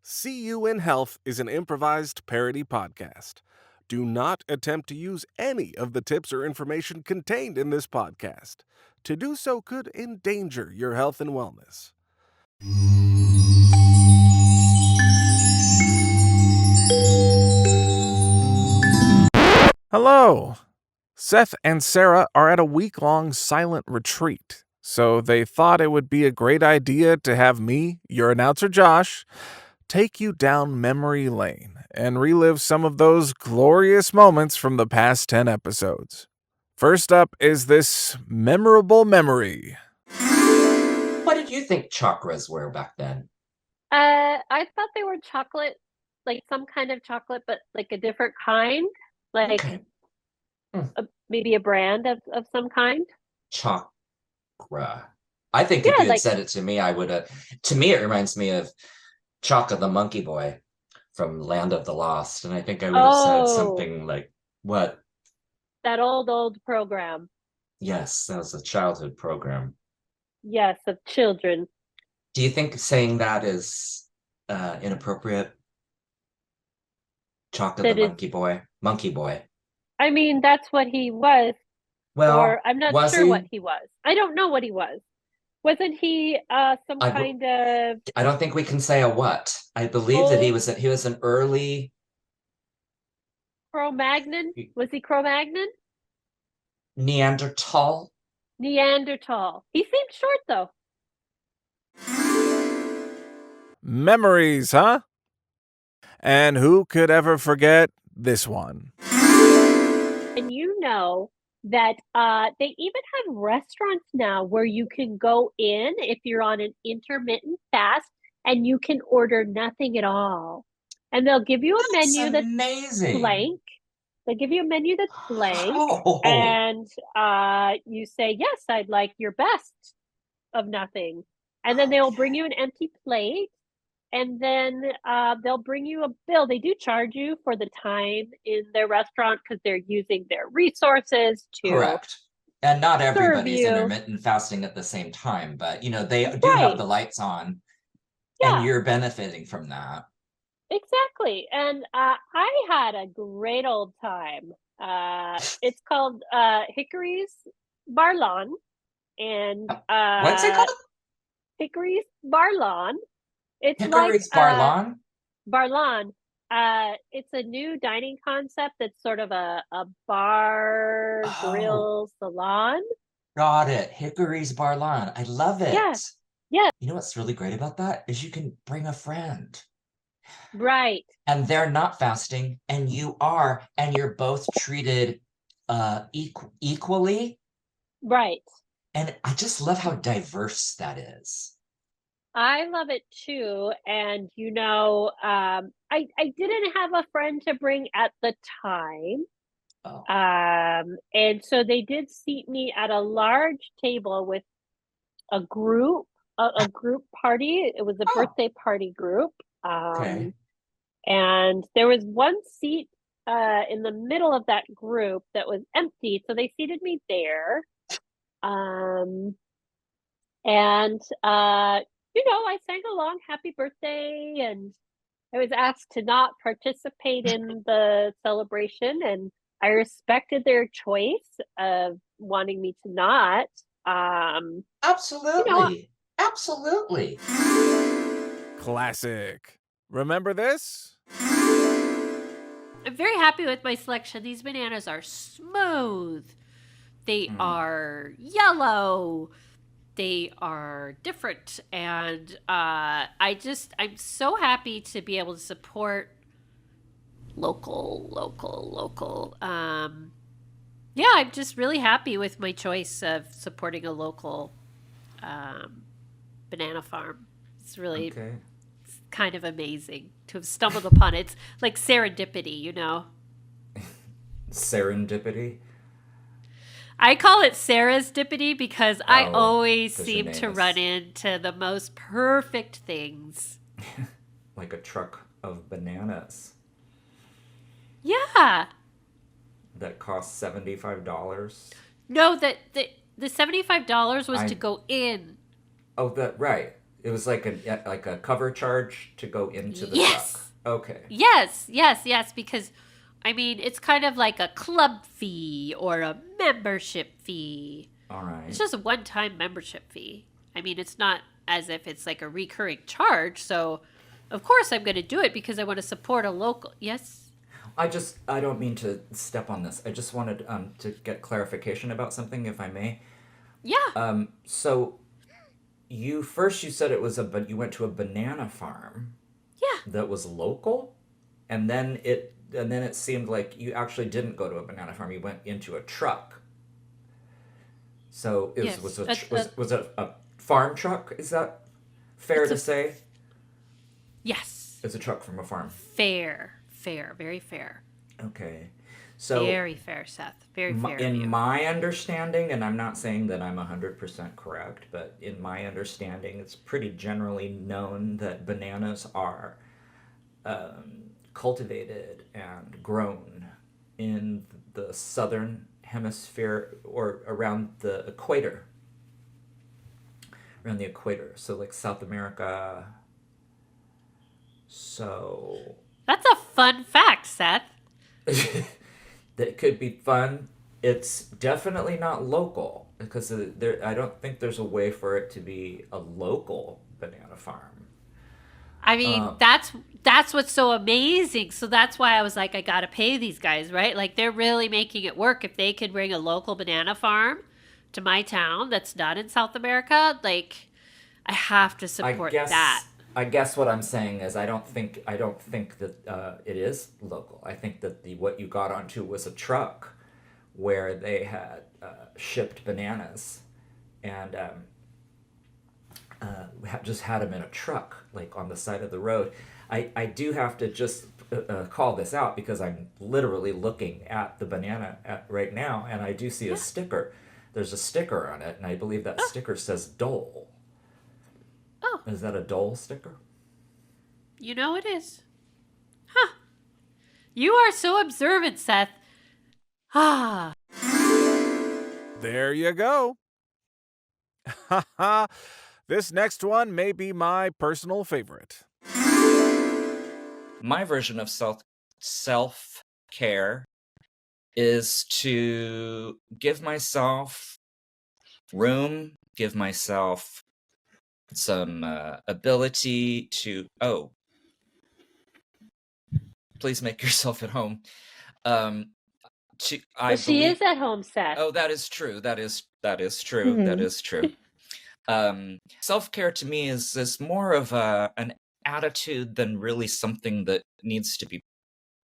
See You in Health is an improvised parody podcast. Do not attempt to use any of the tips or information contained in this podcast. To do so could endanger your health and wellness. Hello! Seth and Sara are at a week-long silent retreat, so they thought it would be a great idea to have me, your announcer Josh, take you down memory lane and relive some of those glorious moments from the past 10 episodes. First up is this memorable memory. What did you think chakras were back then? I thought they were chocolate, like some kind of chocolate, but like a different kind, like Okay. maybe a brand of some kind. Chakra. I think if Yeah, you had like said it to me, I would have. To me, it reminds me of Chaka the Monkey Boy from Land of the Lost. And I think I would have said something like, what? That old program. Yes, that was a childhood program. Yes, of children. Do you think saying that is inappropriate? Chaka the Monkey Boy? Monkey Boy. I mean, that's what he was. Well, or I'm not was sure he? what he was. I don't know what he was. Wasn't he some kind of... I don't think we can say a what. I believe that he was an early Cro-Magnon? Was he Cro-Magnon? Neanderthal. He seemed short though. Memories, huh? And who could ever forget this one? And you know that they even have restaurants now where you can go in if you're on an intermittent fast and you can order nothing at all. And they'll give you a menu that's amazing. Blank. They give you a menu that's blank. Oh. And you say, yes, I'd like your best of nothing. And then they'll bring you an empty plate. And then they'll bring you a bill. They do charge you for the time in their restaurant because they're using their resources to Correct. And not everybody's intermittent fasting at the same time, but they do have the lights on, and you're benefiting from that. Exactly. And I had a great old time. It's called Hickory's Barlawn. And what's it called? Hickory's Barlawn. It's Hickory's Barlawn? Barlawn. It's a new dining concept that's sort of a bar grill salon. Got it. Hickory's Barlawn. I love it. Yeah. You know what's really great about that is you can bring a friend. Right. And they're not fasting, and you are, and you're both treated equally. Right. And I just love how diverse that is. I love it too. And, I didn't have a friend to bring at the time. Oh. And so they did seat me at a large table with a group party. It was a birthday party group. Okay. And there was one seat in the middle of that group that was empty. So they seated me there. I sang along happy birthday, and I was asked to not participate in the celebration, and I respected their choice of wanting me to not. Absolutely. Absolutely. Classic. Remember this? I'm very happy with my selection. These bananas are smooth. They are yellow. They are different. And I'm so happy to be able to support local. I'm just really happy with my choice of supporting a local banana farm. It's really it's kind of amazing to have stumbled upon it. It's like serendipity, Serendipity? I call it Sarah's dippity because I always seem to run into the most perfect things. Like a truck of bananas. Yeah. That cost $75? No, the $75 was to go in. Oh, right. It was like a cover charge to go into the Yes. truck. Okay. Yes, because I mean, it's kind of like a club fee or a membership fee. All right. It's just a one-time membership fee. I mean, it's not as if it's like a recurring charge. So, of course, I'm going to do it because I want to support a local. Yes? I don't mean to step on this. I just wanted to get clarification about something, if I may. Yeah. So you said you went to a banana farm. Yeah. That was local, and then it seemed like you actually didn't go to a banana farm. You went into a truck. So Yes. was it a farm truck? Is that fair to say? Yes. It's a truck from a farm. Fair, very fair. Okay. So very fair, Seth. Very fair. In my understanding, and I'm not saying that I'm 100% correct, but in my understanding, it's pretty generally known that bananas are cultivated and grown in the southern hemisphere or around the equator. Around the equator. So like South America. So that's a fun fact, Seth. That could be fun. It's definitely not local because I don't think there's a way for it to be a local banana farm. I mean, that's what's so amazing. So that's why I was like, I gotta pay these guys, right? Like they're really making it work. If they could bring a local banana farm to my town that's not in South America, like I have to support that. I guess what I'm saying is I don't think that it is local. I think that what you got onto was a truck where they had shipped bananas and just had them in a truck, like on the side of the road. I do have to just call this out because I'm literally looking at the banana right now, and I do see a sticker. There's a sticker on it, and I believe that sticker says Dole. Oh. Is that a Dole sticker? You know it is. Huh. You are so observant, Seth. Ah. There you go. This next one may be my personal favorite. My version of self-care is to give myself room, give myself some ability to please make yourself at home. She is at home, Seth. Oh, that is true. That is true. Mm-hmm. That is true. Self-care to me is more of an attitude than really something that needs to be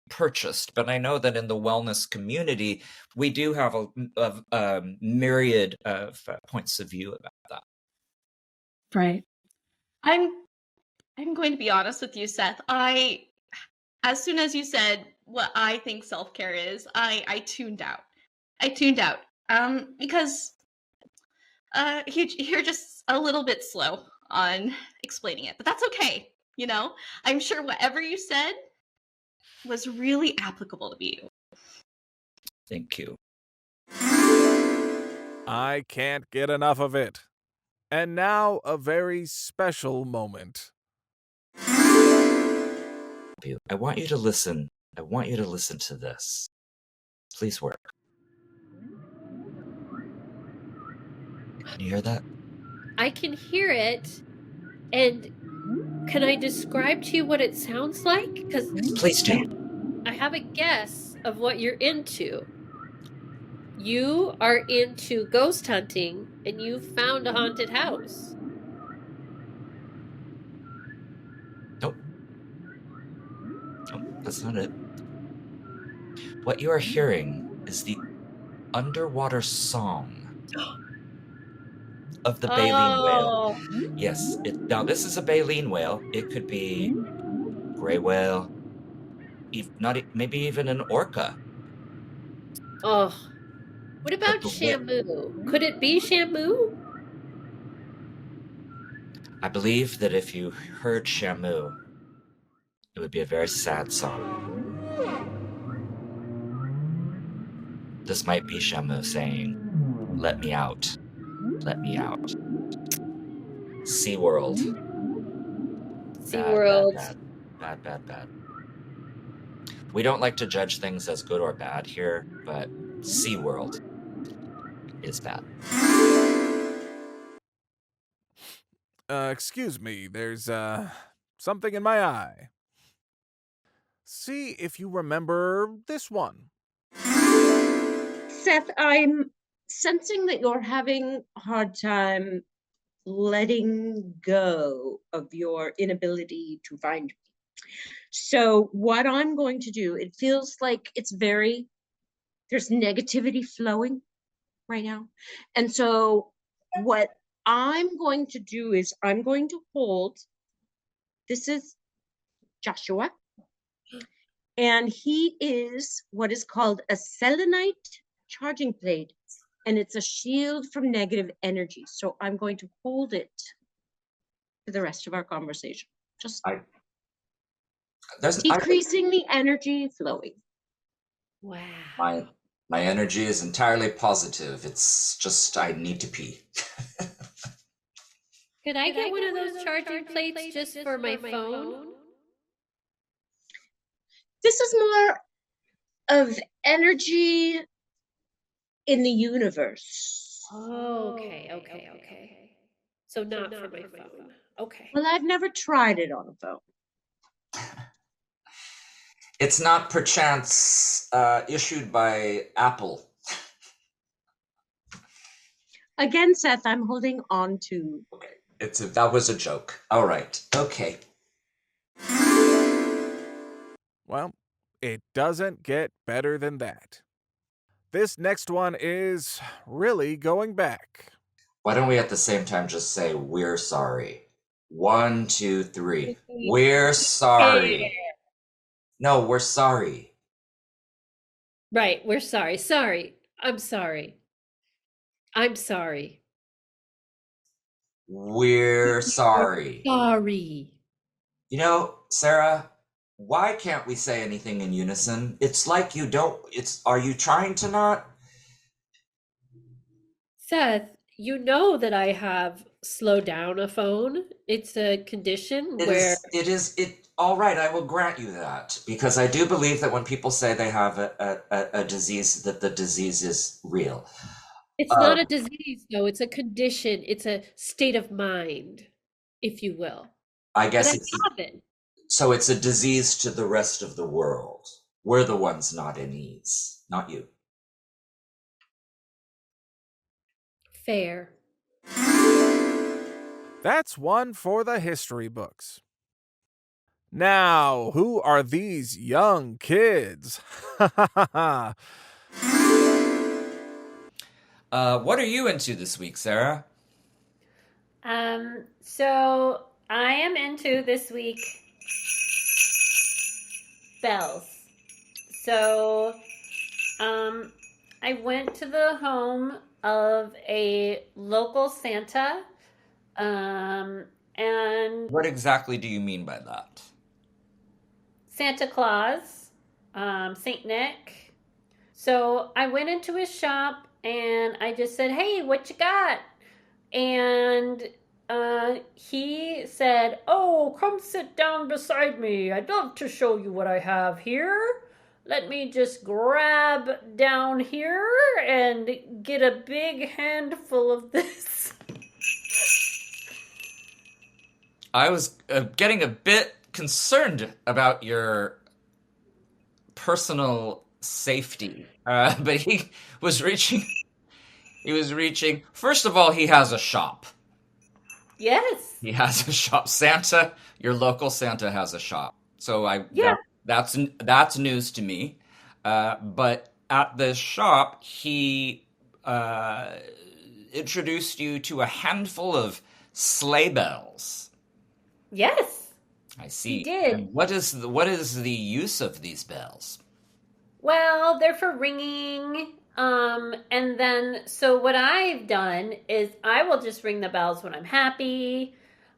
purchased. But I know that in the wellness community, we do have a myriad of points of view about that. Right. I'm going to be honest with you, Seth. As soon as you said what I think self-care is, I tuned out. Because you're just a little bit slow on explaining it, but that's okay. You know, I'm sure whatever you said was really applicable to you. Thank you. I can't get enough of it. And now a very special moment. I want you to listen. I want you to listen to this. Please work. Can you hear that? I can hear it. And can I describe to you what it sounds like? Because please do. I have a guess of what you're into. You are into ghost hunting, and you found a haunted house. Nope. Nope, that's not it. What you are hearing is the underwater song of the baleen whale. Yes, now this is a baleen whale. It could be gray whale, maybe even an orca. Oh, what about Shamu? Could it be Shamu? I believe that if you heard Shamu, it would be a very sad song. This might be Shamu saying, "Let me out. Let me out." SeaWorld, SeaWorld. Bad. We don't like to judge things as good or bad here, but SeaWorld is bad. Excuse me, there's, something in my eye. See if you remember this one. Seth, I'm sensing that you're having a hard time letting go of your inability to find me. So what I'm going to do, it feels like there's negativity flowing right now. And so what I'm going to do is I'm going to hold, this is Joshua, and he is what is called a selenite charging plate, and it's a shield from negative energy. So I'm going to hold it for the rest of our conversation, just decreasing the energy flowing. Wow. My energy is entirely positive. It's just I need to pee. Could I get one of those charging plates just for my phone? This is more of energy in the universe. Oh, okay. So not for my phone. Okay. Well, I've never tried it on a phone. It's not perchance issued by Apple. Again, Seth, I'm holding on to. Okay, that was a joke. All right. Okay. Well, it doesn't get better than that. This next one is really going back. Why don't we at the same time just say we're sorry? 1, 2, 3. We're sorry. No, we're sorry. Right, we're sorry. Sorry. I'm sorry. I'm sorry. We're sorry. Sorry. You know, Sarah, why can't we say anything in unison? It's like you don't, are you trying to not? Seth, you know that I have slow down a phone. It's a condition where All right, I will grant you that, because I do believe that when people say they have a disease, that the disease is real. it's not a disease, though. It's a condition. It's a state of mind, if you will. I guess But I haven't. so it's a disease to the rest of the world. We're the ones not in ease, not you. Fair. That's one for the history books. Now, who are these young kids? What are you into this week, Sarah? So I am into this week bells. So, I went to the home of a local Santa, and What exactly do you mean by that? Santa Claus, Saint Nick. So I went into his shop and I just said, "Hey, what you got?" And he said, "Oh, come sit down beside me. I'd love to show you what I have here. Let me just grab down here and get a big handful of this." I was getting a bit concerned about your personal safety, but he was reaching. He was reaching. First of all, he has a shop. Yes. He has a shop. Santa, your local Santa has a shop. So that's news to me. But at this shop, he introduced you to a handful of sleigh bells. Yes. I see. He did. And what is the use of these bells? Well, they're for ringing. And then, so what I've done is I will just ring the bells when I'm happy.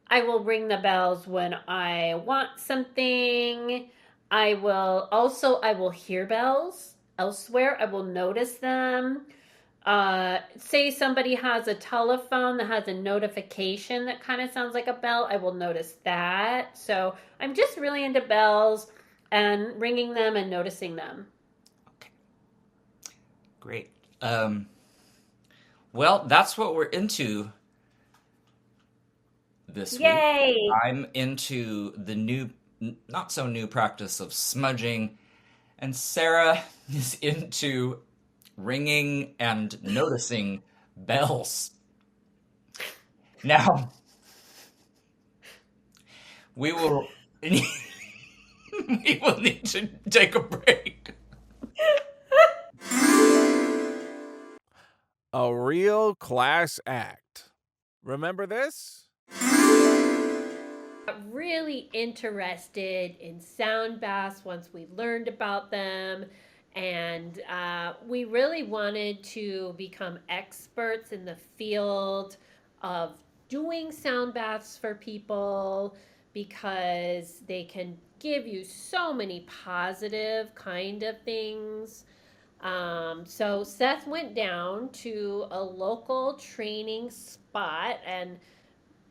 I will ring the bells when I want something. I will hear bells elsewhere. I will notice them. Say somebody has a telephone that has a notification that kind of sounds like a bell, I will notice that. So I'm just really into bells and ringing them and noticing them. Okay. Great. Well, that's what we're into this week. Yay! I'm into the new, not so new practice of smudging, and Sarah is into ringing and noticing bells. Now, we will we will need to take a break. A real class act. Remember this? Got really interested in sound baths once we learned about them, and we really wanted to become experts in the field of doing sound baths for people because they can give you so many positive kind of things. So Seth went down to a local training spot and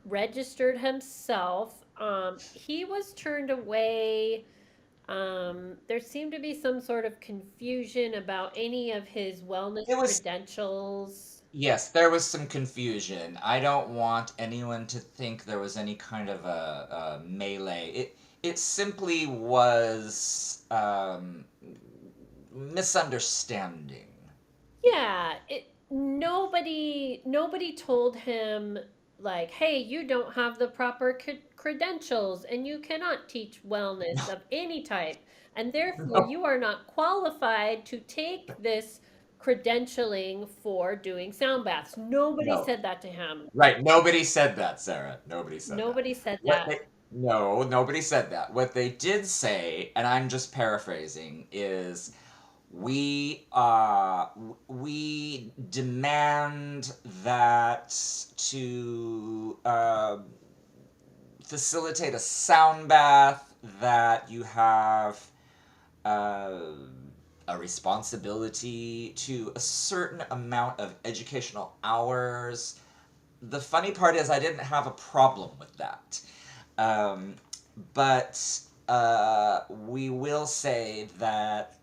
registered himself. He was turned away. There seemed to be some sort of confusion about any of his wellness credentials. Yes, there was some confusion. I don't want anyone to think there was any kind of a melee. It simply was misunderstanding. Yeah, nobody told him like, hey, you don't have the proper credentials and you cannot teach wellness of any type, and therefore you are not qualified to take this credentialing for doing sound baths. Nobody said that to him. Right, nobody said that, Sarah. Nobody said that. Nobody said that. No, nobody said that. What they did say, and I'm just paraphrasing, is we demand that to facilitate a sound bath, that you have a responsibility to a certain amount of educational hours. The funny part is I didn't have a problem with that. But we will say that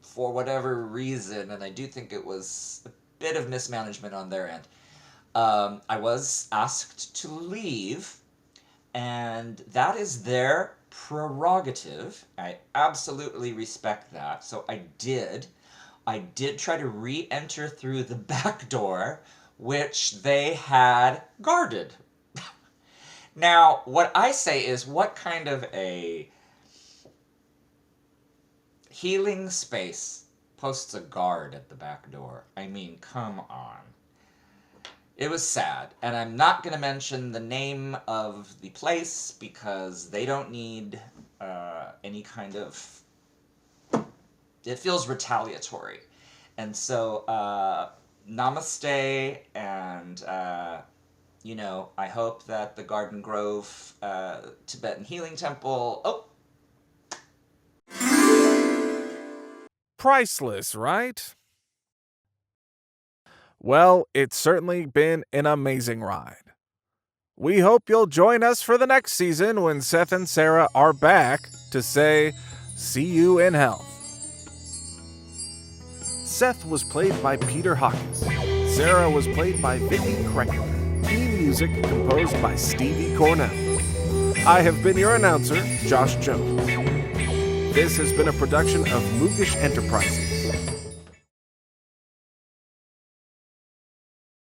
for whatever reason, and I do think it was a bit of mismanagement on their end, I was asked to leave, and that is their prerogative. I absolutely respect that. So I did try to re-enter through the back door, which they had guarded. Now, what I say is, what kind of a healing space posts a guard at the back door? I mean, come on. It was sad, and I'm not going to mention the name of the place because they don't need any kind of... It feels retaliatory. And so, namaste, and, I hope that the Garden Grove Tibetan Healing Temple... Oh! Priceless, right? Well, it's certainly been an amazing ride. We hope you'll join us for the next season when Seth and Sara are back to say, see you in health. Seth was played by Peter Hawkins. Sara was played by Vicky Kreckler. Theme music composed by Stevie Cornell. I have been your announcer, Josh Jones. This has been a production of Mookish Enterprises.